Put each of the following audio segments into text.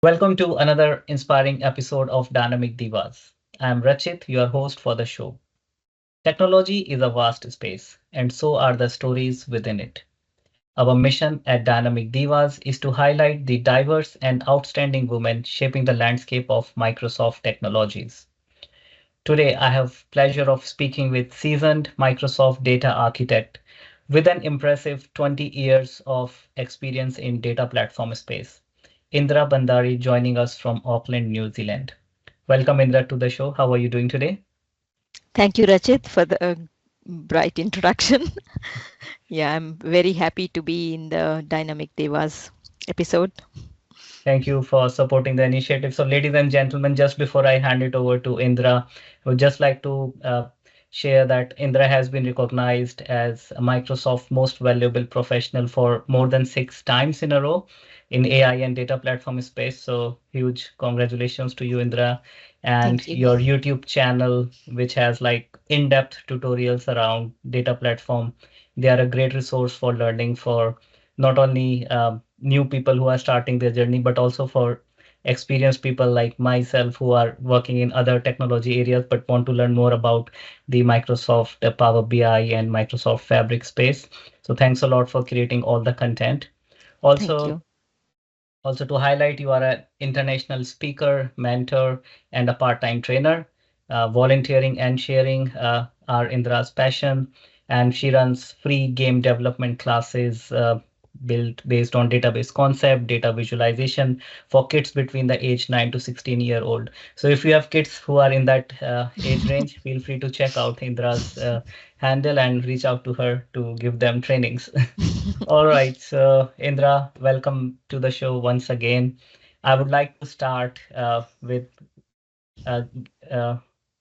Welcome to another inspiring episode of Dynamic Divas. I'm Rachit, your host for the show. Technology is a vast space, and so are the stories within it. Our mission at Dynamic Divas is to highlight the diverse and outstanding women shaping the landscape of Microsoft technologies. Today, I have pleasure of speaking with seasoned Microsoft data architect with an impressive 20 years of experience in data platform space. Indira Bandari joining us from Auckland, New Zealand. Welcome, Indra, to the show. How are you doing today? Thank you, Rachit, for the bright introduction. Yeah, I'm very happy to be in the Dynamic Devas episode. Thank you for supporting the initiative. So, ladies and gentlemen, just before I hand it over to Indra, I would just like to share that Indra has been recognized as a Microsoft Most Valuable Professional for more than 6 times in a row in AI and data platform space. So, huge congratulations to you, Indra, and Thank you. your YouTube channel, which has like in-depth tutorials around data platform. They are a great resource for learning for not only new people who are starting their journey, but also for experienced people like myself who are working in other technology areas but want to learn more about the Microsoft Power BI and Microsoft Fabric space. So thanks a lot for creating all the content. Thank Also, you. also to highlight, you are an international speaker, mentor, and a part-time trainer. Volunteering and sharing are Indra's passion, and she runs free game development classes built based on database concept, data visualization for kids between the age 9 to 16-year-old. So if you have kids who are in that age range, feel free to check out Indra's handle and reach out to her to give them trainings. All right, so Indra, welcome to the show once again. I would like to start uh, uh,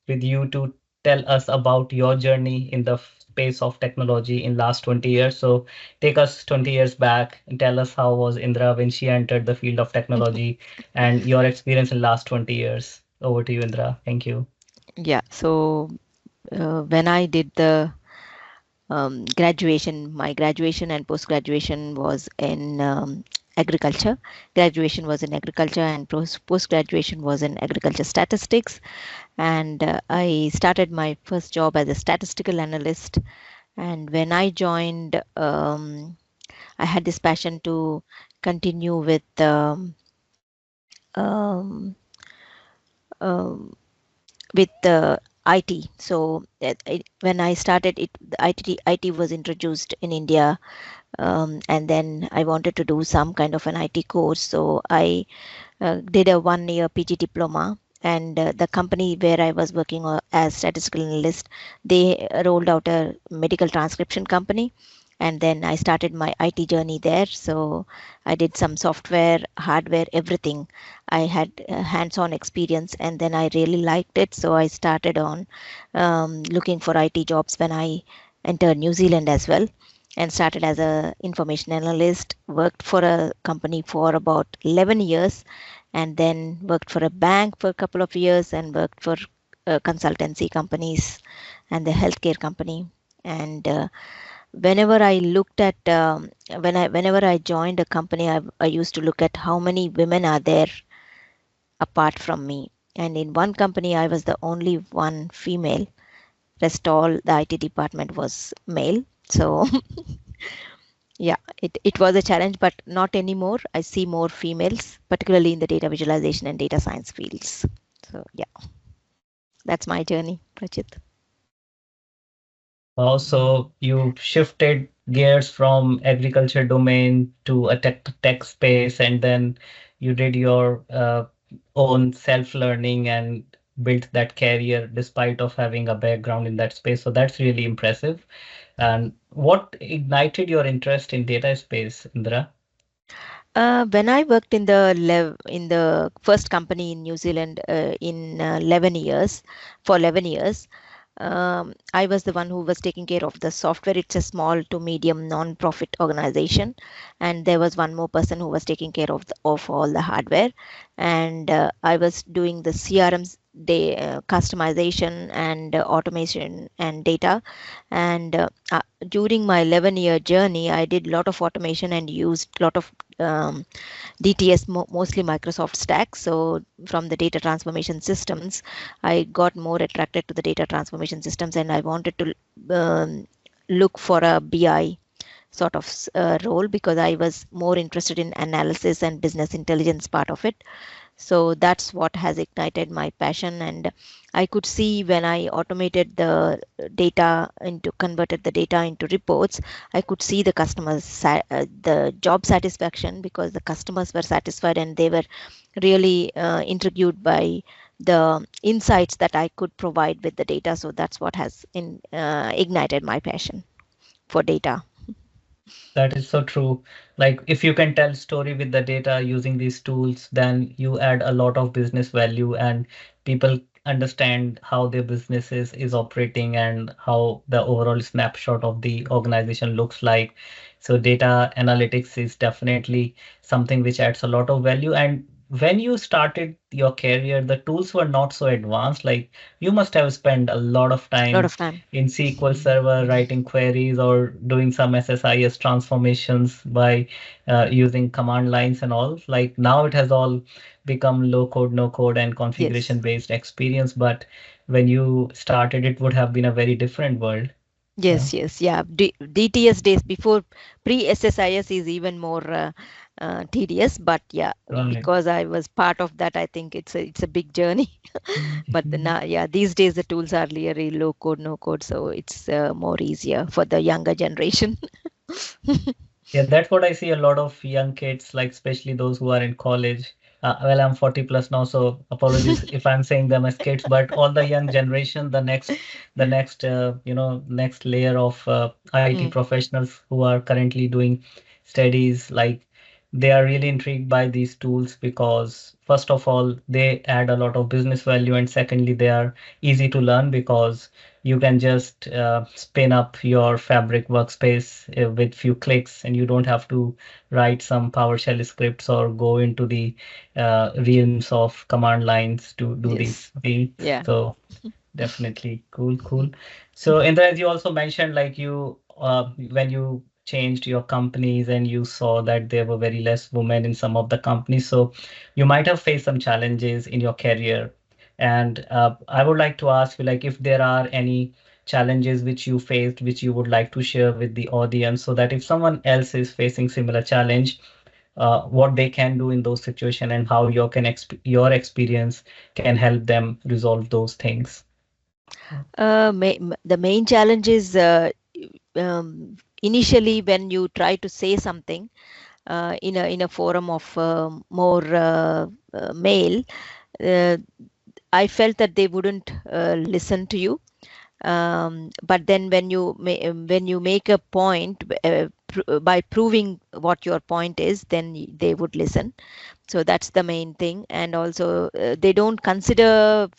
with you to tell us about your journey in the space of technology in last 20 years. So take us 20 years back and tell us how was Indra when she entered the field of technology and your experience in last 20 years. Over to you, Indra. Thank you. Yeah, so when I did the graduation, my graduation and post graduation was in agriculture. Graduation was in agriculture, and post graduation was in agriculture statistics. And I started my first job as a statistical analyst. And when I joined, I had this passion to continue um, um, with the IT. So when I started it, the IT was introduced in India, and then I wanted to do some kind of an IT course. So I did a 1 year PG diploma. And the company where I was working as statistical analyst, they rolled out a medical transcription company, and then I started my IT journey there. So I did some software, hardware, everything. I had hands-on experience, and then I really liked it. So I started on looking for IT jobs when I entered New Zealand as well, and started as a information analyst. Worked for a company for about 11 years, and then worked for a bank for a couple of years, and worked for consultancy companies and the healthcare company. And whenever I looked at whenever I joined a company, I used to look at how many women are there apart from me. And in one company, I was the only one female. Rest all the IT department was male. So yeah, it was a challenge, but not anymore. I see more females, particularly in the data visualization and data science fields. So yeah, that's my journey, Prachit. Also, you shifted gears from agriculture domain to a tech space, and then you did your own self-learning and built that career despite of having a background in that space. So that's really impressive. And what ignited your interest in data space, Indra? When I worked in the first company in New Zealand in 11 years, for 11 years, I was the one who was taking care of the software. It's a small to medium non-profit organization, and there was one more person who was taking care of all the hardware, and I was doing the CRMs. customization and automation and data. And during my 11-year journey, I did a lot of automation and used a lot of DTS, mostly Microsoft stack. So from the data transformation systems, I got more attracted to the data transformation systems, and I wanted to look for a BI sort of role, because I was more interested in analysis and business intelligence part of it. So that's what has ignited my passion. And I could see when I automated the data into converted the data into reports, I could see the the job satisfaction, because the customers were satisfied and they were really intrigued by the insights that I could provide with the data. So that's what has ignited my passion for data. That is so true. Like if you can tell story with the data using these tools, then you add a lot of business value and people understand how their businesses is operating and how the overall snapshot of the organization looks like. So data analytics is definitely something which adds a lot of value. And when you started your career, the tools were not so advanced. Like you must have spent a lot of A lot time of time. in SQL Server, writing queries or doing some SSIS transformations by using command lines and all. Like now it has all become low code, no code, and Yes. configuration based experience. But when you started, it would have been a very different world. Yeah. Yes, yes, yeah. DTS days before pre-SSIS is even more tedious, but yeah, Right. because I was part of that, I think it's a big journey. But now, yeah, these days the tools are really low code, no code, so it's more easier for the younger generation. Yeah, that's what I see a lot of young kids, like especially those who are in college. Well, I'm 40 plus now, so apologies if I'm saying them as kids, but all the young generation, the next layer of IT Mm, professionals who are currently doing studies, like they are really intrigued by these tools because first of all, they add a lot of business value, and secondly, they are easy to learn because you can just spin up your Fabric workspace with few clicks, and you don't have to write some PowerShell scripts or go into the realms of command lines to do yes, these things. yeah. So definitely cool, cool. So Indra, as you also mentioned, like you when you changed your companies and you saw that there were very less women in some of the companies, so you might have faced some challenges in your career. And I would like to ask you, like, if there are any challenges which you faced, which you would like to share with the audience, so that if someone else is facing similar challenge, what they can do in those situations and how your experience can help them resolve those things. The main challenge is initially when you try to say something in a forum of more male, uh, I felt that they wouldn't listen to you. But then when you make a point by proving what your point is, then they would listen. So that's the main thing. And also they didn't consider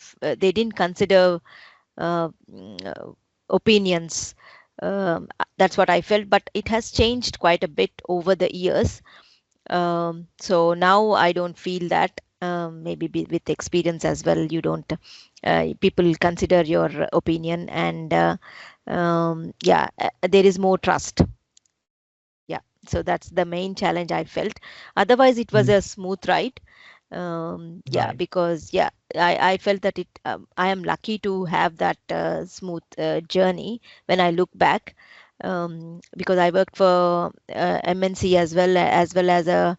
opinions. That's what I felt, but it has changed quite a bit over the years. So now I don't feel that. Maybe with experience as well, you don't. People consider your opinion, and yeah, there is more trust. Yeah, so that's the main challenge I felt. Otherwise, it was Mm. a smooth ride. Yeah, Right. because yeah, I felt that I am lucky to have that smooth journey when I look back. Because I worked for MNC as well as a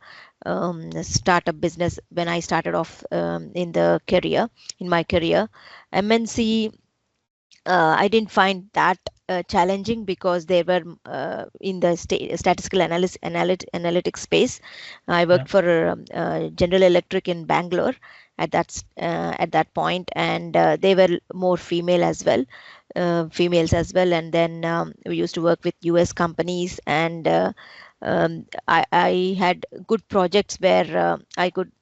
startup business when I started off in my career. MNC, I didn't find that challenging, because they were in the statistical analytics space. I Yeah. worked for General Electric in Bangalore at that point, and they were more females as well. And then we used to work with US companies, and I had good projects where I could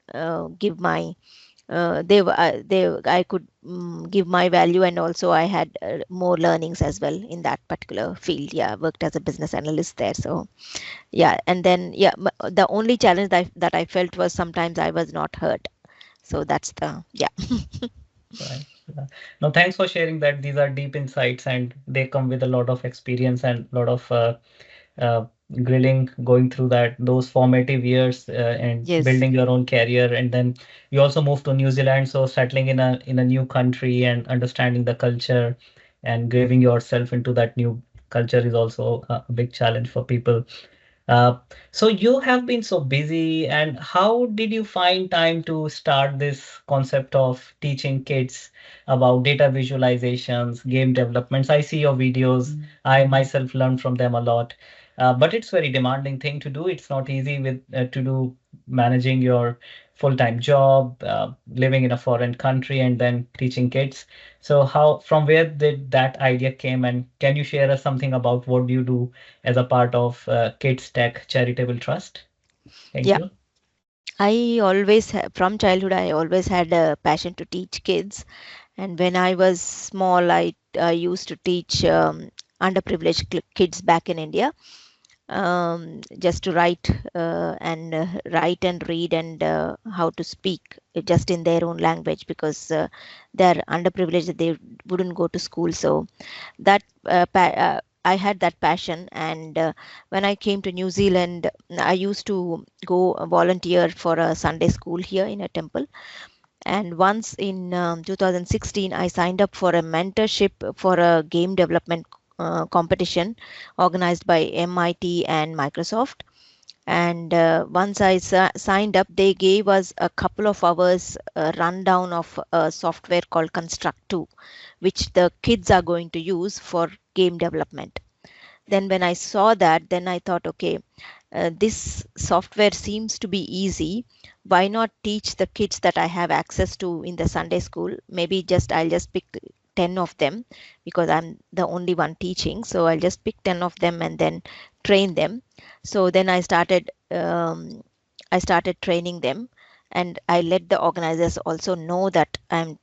give my they I could give my value, and also I had more learnings as well in that particular field. Yeah, I worked as a business analyst there. So yeah, and then yeah, the only challenge that I felt was sometimes I was not heard. So that's the yeah. Right. Yeah. No, thanks for sharing that. These are deep insights and they come with a lot of experience and a lot of uh, grilling going through that those formative years and Yes. building your own career. And then you also moved to New Zealand, so settling in a new country and understanding the culture and graving yourself into that new culture is also a big challenge for people. Uh, so you have been so busy, and how did you find time to start this concept of teaching kids about data visualizations, game developments? I see your videos. I myself learn from them a lot. But it's very demanding thing to do. It's not easy with to do managing your full-time job, living in a foreign country, and then teaching kids. So how, from where did that idea came, and can you share us something about what you do as a part of KidsTech Charitable Trust? Thank Yeah. you. From childhood, I always had a passion to teach kids. And when I was small, I used to teach underprivileged kids back in India, just to write and read and how to speak just in their own language, because they're underprivileged, they wouldn't go to school. So that I had that passion. And when I came to New Zealand, I used to go volunteer for a Sunday school here in a temple. And once in 2016, I signed up for a mentorship for a game development competition organized by MIT and Microsoft. And once signed up, they gave us a couple of hours rundown of a software called Construct 2, which the kids are going to use for game development. Then when I saw that, then I thought, okay, this software seems to be easy. Why not teach the kids that I have access to in the Sunday school? Maybe just I'll just pick 10 of them, because I'm the only one teaching. So I'll just pick 10 of them and then train them. So then I started training them, and I let the organizers also know that I'm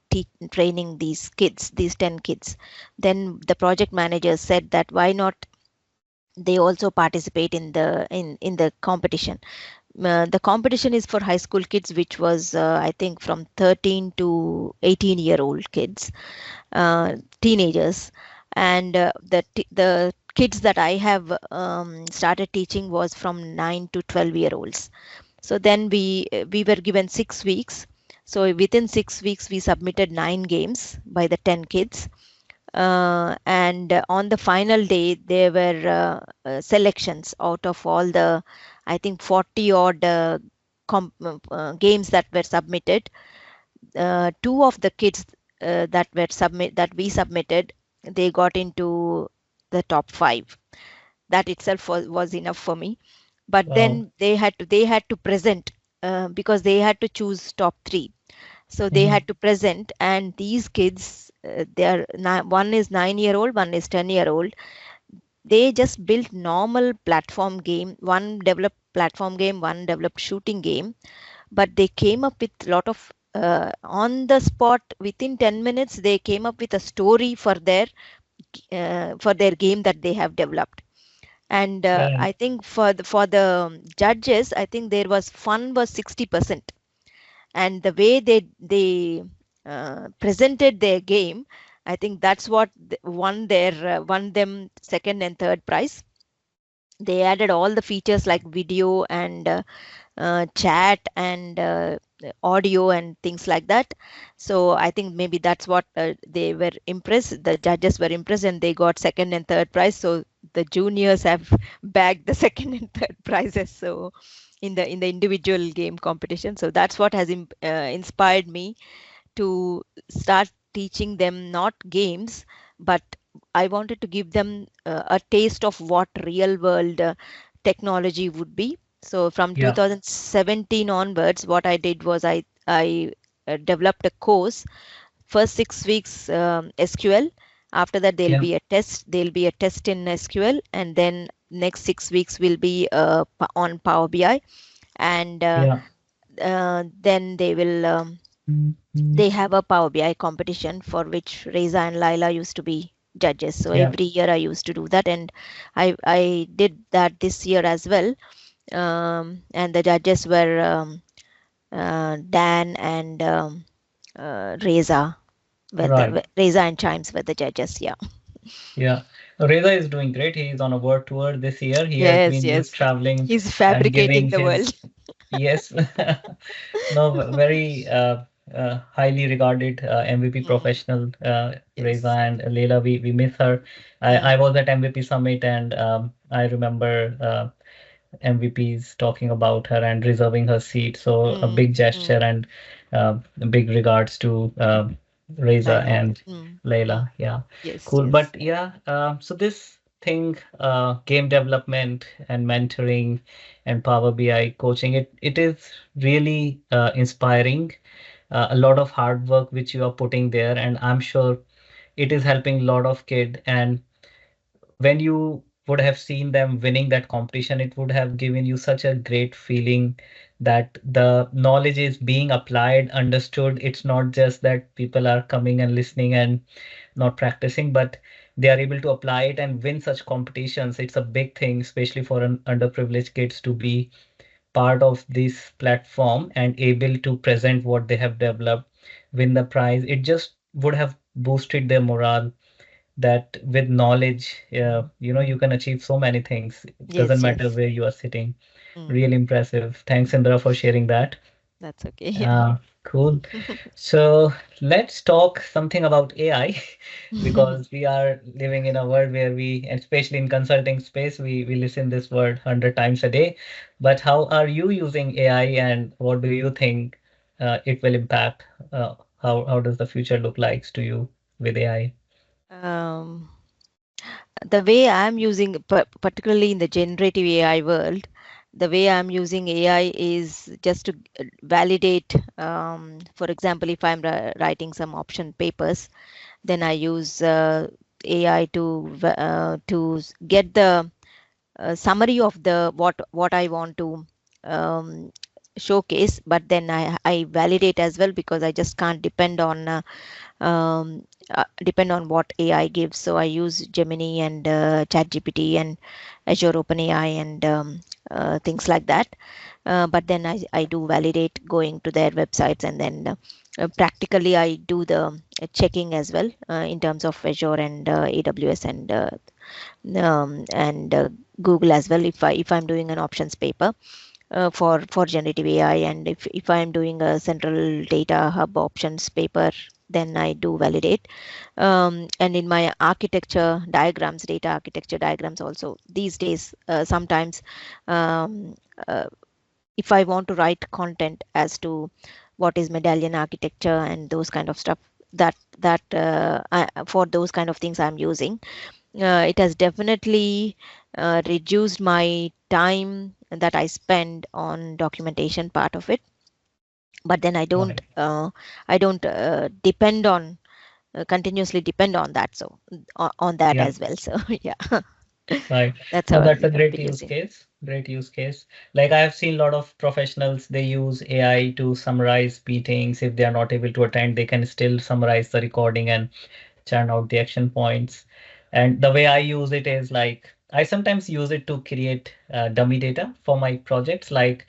training these 10 kids. Then the project manager said that why not they also participate in the competition. The competition is for high school kids, which was I think from 13 to 18-year-old kids, teenagers. And the kids that I have started teaching was from 9 to 12-year-olds. So then we were given 6 weeks. So within 6 weeks, we submitted 9 games by the 10 kids. And on the final day, there were selections out of all the, I think, 40 odd games that were submitted. Two of the kids that we submitted, they got into the top five. That itself was enough for me. But Wow. then they had to present, because they had to choose top three. So they Mhm. had to present, and these kids, one is 9-year old, one is 10-year old. They just built normal platform game. One developed platform game, one developed shooting game. But they came up with a lot of on the spot. Within 10 minutes, they came up with a story for their game that they have developed. And Right. I think for the judges, I think there was fun was 60%. And the way they presented their game, I think that's what won them second and third prize. They added all the features like video and chat and audio and things like that. So I think maybe that's what they were impressed. The judges were impressed, and they got second and third prize. So the juniors have bagged the second and third prizes. So in the individual game competition. So that's what has inspired me to start teaching them not games, but I wanted to give them a taste of what real world technology would be. So from Yeah. 2017 onwards, what I did was I developed a course. First 6 weeks SQL. After that, there'll Yeah. be a test. There'll be a test in SQL, and then next 6 weeks will be on Power BI, and Yeah. then they have a Power BI competition for which Reza and Laila used to be judges. So Yeah. every year I used to do that, and I did that this year as well. And the judges were Dan and Reza. Right. Reza and Chimes were the judges. Yeah. Yeah. Reza is doing great. He is on a world tour this year. He has Yes, been just yes. traveling He's and fabricating giving the his, world. yes, no, very highly regarded MVP Mm, professional, Reza yes. and Leila. We miss her. I Mm, was at MVP Summit, and I remember MVPs talking about her and reserving her seat. So a mm, big gesture mm. and big regards to Reza Laila. and Mm, mm. Layla. Yeah, Yes, cool. yes. But yeah, so this thing, game development and mentoring and Power BI coaching, it is really inspiring. A lot of hard work which you are putting there, and I'm sure it is helping a lot of kid. And when you would have seen them winning that competition, it would have given you such a great feeling that the knowledge is being applied, understood. It's not just that people are coming and listening and not practicing, but they are able to apply it and win such competitions. It's a big thing, especially for an underprivileged kids to be part of this platform and able to present what they have developed, win the prize. It just would have boosted their morale that with knowledge, you can achieve so many things. It doesn't Yes, matter yes. where you are sitting. Mm. Really impressive. Thanks, Indra, for sharing that. That's okay. Yeah. Uh, cool. So let's talk something about AI because we are living in a world where we, especially in consulting space, we listen this word 100 times a day. But how are you using AI and what do you think it will impact? How does the future look like to you with AI? Um, the way I'm using, particularly in the generative AI world, the way I'm using AI is just to validate. For example, if I'm writing some option papers, then I use AI to get the summary of the what I want to um, showcase. But then I validate as well because I just can't depend on what AI gives. So I use Gemini and ChatGPT and Azure OpenAI and things like that. But then I do validate going to their websites, and then practically I do the checking as well in terms of Azure and AWS and Google as well. If I'm doing an options paper for generative AI, and if I'm doing a central data hub options paper, then I do validate. And in my architecture diagrams, data architecture diagrams also these days, sometimes um, uh, if I want to write content as to what is medallion architecture and those kind of stuff, for those kind of things I'm using, it has definitely reduced my time that I spend on documentation part of it. But then Right. I don't depend on continuously depend on that. So on that Yeah. as well. So yeah, Right. that's No, how that's a I've great been use using. case. Great use case. Like I have seen a lot of professionals, they use AI to summarize meetings. If they are not able to attend, they can still summarize the recording and churn out the action points. And the way I use it is like I sometimes use it to create dummy data for my projects, like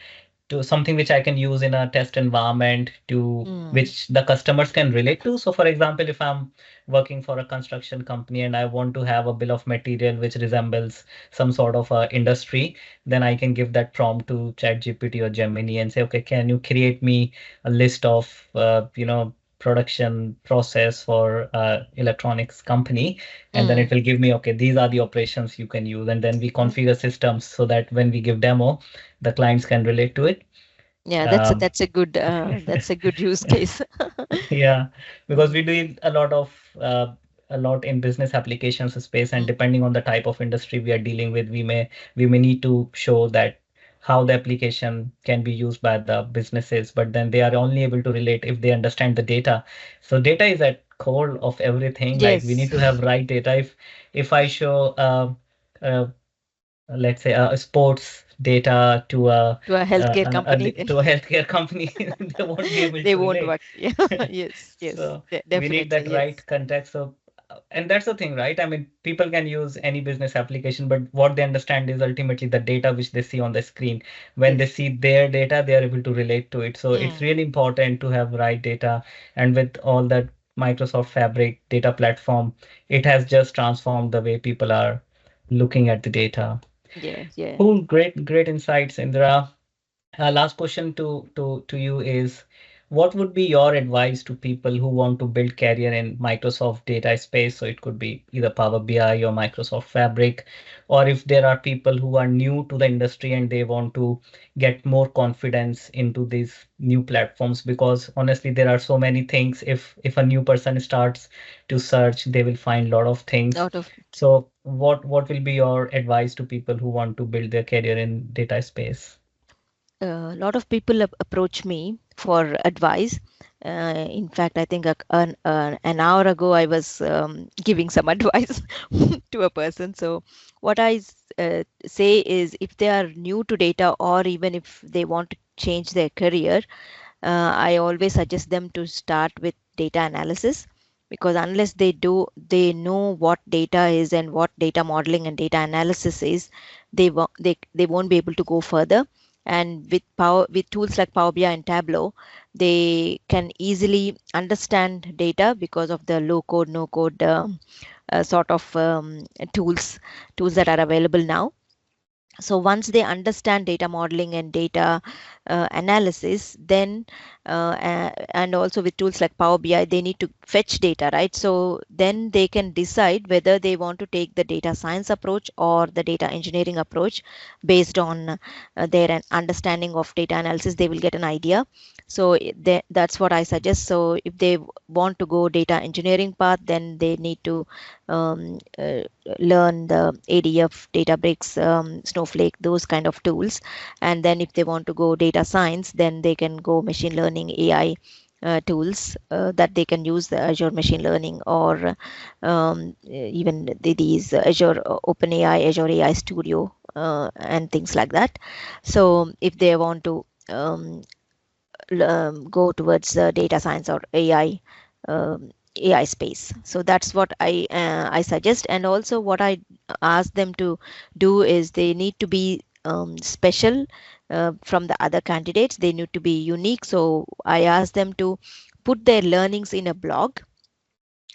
to something which I can use in a test environment to Mm, which the customers can relate to. So for example, if I'm working for a construction company and I want to have a bill of material which resembles some sort of a industry, then I can give that prompt to ChatGPT or Gemini and say, okay, can you create me a list of production process for electronics company, and then it mm. will give me, okay, these are the operations you can use, and then we Mm. configure systems so that when we give demo, the clients can relate to it. Yeah, um, that's a good use case. yeah, because we Mm, do uh, a lot in business applications space, and mm, depending on the type of industry we are dealing with, we may need to show that how the application can be used by the businesses, but then they are only able to relate if they understand the data. So data is at core of everything. Like we need yes, to have right data. If I show uh, let's say sports data to to a healthcare company, then to a healthcare company, they won't be able they to won't relate. work. Yeah, yes, yes, So we need definitely, that yes, right context. So, and that's the thing, right? I mean, people can use any business application, but what they understand is ultimately the data which they see on the screen. When they yes. see their data, they are able to relate to it. So it's Mm, really important to have right data. And with all that Microsoft Fabric data platform, it has just transformed the way people are looking at the data. Yeah, yeah. Cool, great insights, Indra. Last question to you is, what would be your advice to people who want to build career in Microsoft data space? So it could be either Power BI or Microsoft Fabric, or if there are people who are new to the industry and they want to get more confidence into these new platforms, because honestly, there are so many things. If a new person starts to search, they will find a lot of things. Lot of So what will be your advice to people who want to build their career in data space? A lot of people approach me for advice. In fact, I think an hour ago I was giving some advice to a person. So, what I say is, if they are new to data or even if they want to change their career, I always suggest them to start with data analysis, because unless they know what data is and what data modeling and data analysis is, they won't be able to go further. And with tools like Power BI and Tableau, they can easily understand data because of the low code, no code sort of tools that are available now. So once they understand data modeling and data analysis, then and also with tools like Power BI, they need to fetch data, right? So then they can decide whether they want to take the data science approach or the data engineering approach. Based on their understanding of data analysis, they will get an idea. So that's what I suggest. So if they want to go data engineering path, then they need to um, uh, learn the ADF, Databricks, Snowflake, those kind of tools. And then if they want to go data science, then they can go machine learning, AI tools that they can use, the Azure machine learning, or even these Azure OpenAI, Azure AI Studio, and things like that. So if they want to go towards data science or AI space. So that's what I suggest. And also what I ask them to do is they need to be special from the other candidates. They need to be unique. So I ask them to put their learnings in a blog,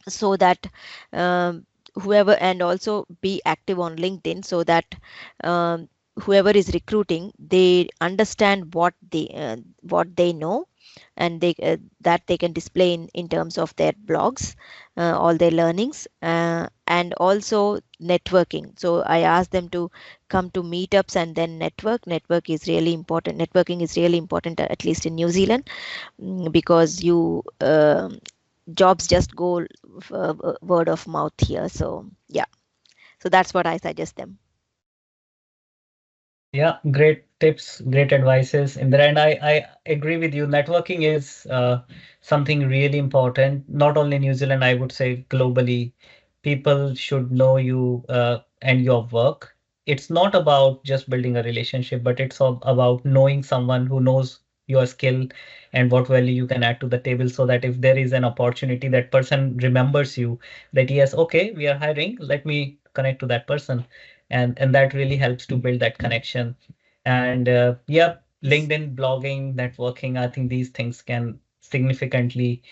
so that um, whoever, and also be active on LinkedIn, so that um, whoever is recruiting, they understand what they know, and that they can display in terms of their blogs, all their learnings, and also networking. So I ask them to come to meetups and then network is really important. Networking is really important, at least in New Zealand, because you jobs just go word of mouth here. So yeah, so that's what I suggest them. Yeah, great tips, great advices in there. And I agree with you. Networking is something really important, not only in New Zealand, I would say globally. People should know you and your work. It's not about just building a relationship, but it's about knowing someone who knows your skill and what value you can add to the table, so that if there is an opportunity, that person remembers you, that yes, okay, we are hiring, let me connect to that person, and that really helps to build that connection. And yeah, LinkedIn, blogging, networking, I think these things can significantly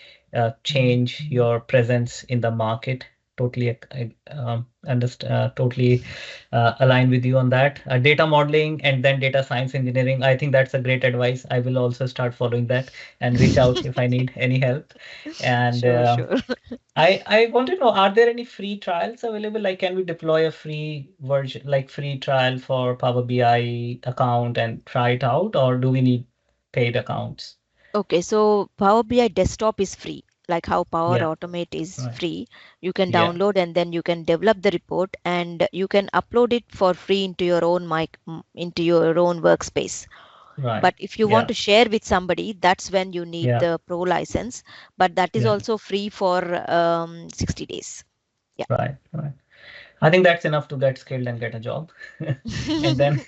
change your presence in the market. Totally understand, totally align with you on that. Data modeling and then data science engineering, I think that's a great advice. I will also start following that and reach out if I need any help. And Sure, sure. I want to know, are there any free trials available? Like, can we deploy a free version, like free trial for Power BI account and try it out, or do we need paid accounts? Okay, so Power BI desktop is free, like how Power Yeah, Automate is right. free. You can Yeah, download and then you can develop the report, and you can upload it for free into your own into your own workspace. right. But if you want Yeah, to share with somebody, that's when you need yeah, the pro license. But that is yeah. also free for 60 days. Right, right. I think that's enough to get skilled and get a job. And then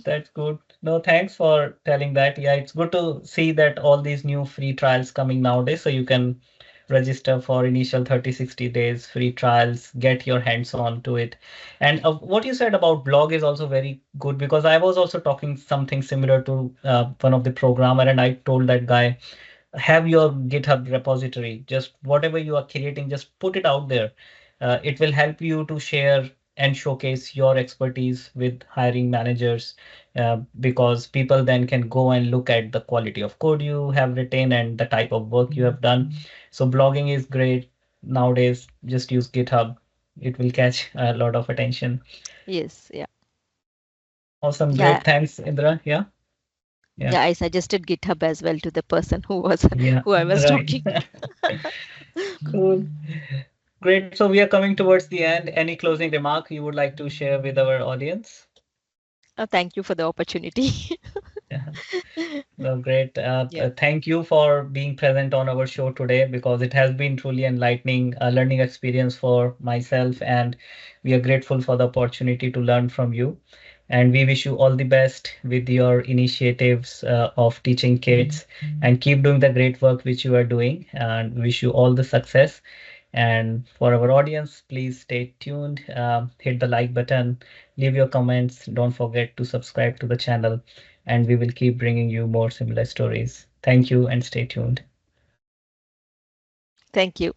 that's good. No, thanks for telling that. Yeah, it's good to see that all these new free trials coming nowadays. So you can register for initial 30, 60 days free trials, get your hands on to it. And what you said about blog is also very good, because I was also talking something similar to one of the programmer, and I told that guy, have your GitHub repository. Just whatever you are creating, just put it out there. It will help you to share and showcase your expertise with hiring managers, because people then can go and look at the quality of code you have written and the type of work you have done. So blogging is great nowadays. Just use GitHub. It will catch a lot of attention. Yes, yeah. Awesome, Yeah, great. Thanks, Indra. Yeah, yeah, yeah, I suggested GitHub as well to the person who was yeah. who I was Right. talking. Cool. Great. So we are coming towards the end. Any closing remark you would like to share with our audience? Thank you for the opportunity. Yeah. No, great. Yeah. Thank you for being present on our show today, because it has been truly enlightening learning experience for myself, and we are grateful for the opportunity to learn from you. And we wish you all the best with your initiatives of teaching kids, and keep doing the great work which you are doing. And wish you all the success. And for our audience, please stay tuned, hit the like button, leave your comments. Don't forget to subscribe to the channel, and we will keep bringing you more similar stories. Thank you and stay tuned. Thank you.